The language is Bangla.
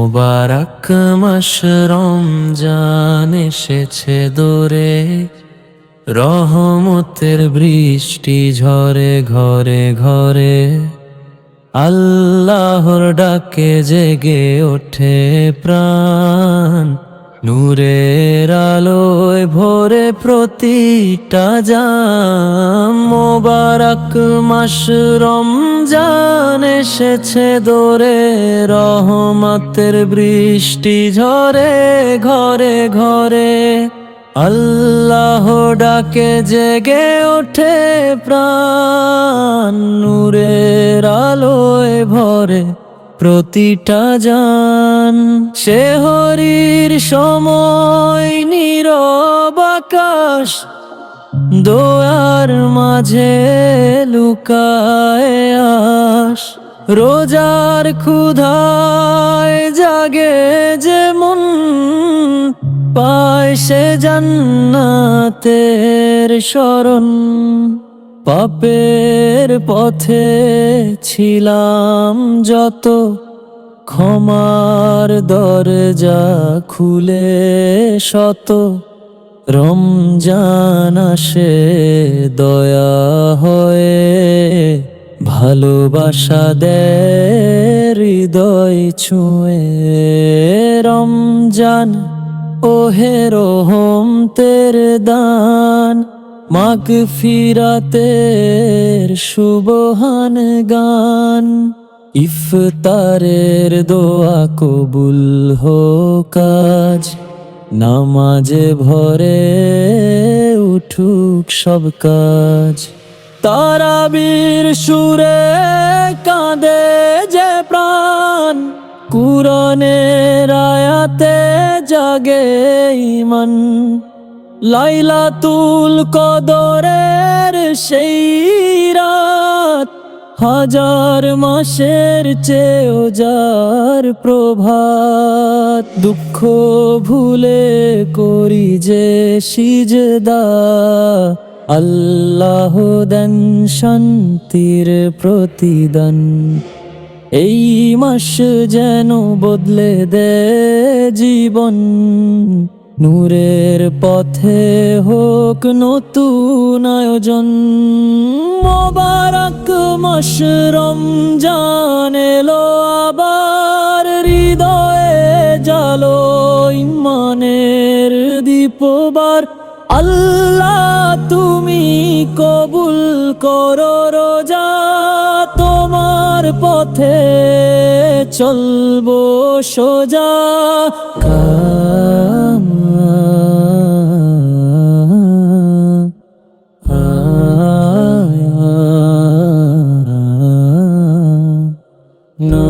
মোবারক মাস রমজান এসেছে দোরে, রহমতের বৃষ্টি ঝরে ঘরে ঘরে। আল্লাহর ডাকে জেগে ওঠে প্রাণ, নূরের আলোয় ভরে প্রতিটা জাম। মোবারক মাস রমজান এসেছে দোরে, রহমতের বৃষ্টি ঝরে ঘরে ঘরে। আল্লাহ ডাকে জেগে ওঠে প্রাণ, নূরের আলোয় ভরে প্রতিটা জান। সেহরির সময় নীরব আকাশ, দোয়ার মাঝে লুকায় আস। রোজার ক্ষুধায় জাগে যে মন, পায় সে জান্নাতের শরণ। পাপের পথে ছিলাম যত, ক্ষমার দরজা খুলে শত। রমজান আসে দয়া হয়ে, ভালোবাসা দেয় হৃদয় ছুঁয়ে। রমজান ওহে রহমতের দান, মাগফিরাতের সুবহান গান। ইফতারের দোয়া কবুল হোক আজ, নামাজে ভরে উঠুক সব কাজ। তারাবির সুরে কাঁদে যে প্রাণ, কুরআনের আয়াতে জাগে ঈমান। লাইলাতুল কদরের সেই রাত, হাজার মাসের চেয়েও যার প্রভাত। দুঃখ ভুলে করি যে সিজদা, আল্লাহ দেন শান্তির প্রতিদান। এই মাস যেন বদলে দে জীবন, নূরের পথে হোক নতুন আয়োজন। মোবারক মাস রমজান এলো আবার, হৃদয়ে জালো ঈমানের দীপবার। আল্লাহ তুমি কবুল করো রোজা, তোমার পথে চলবো সোজা। No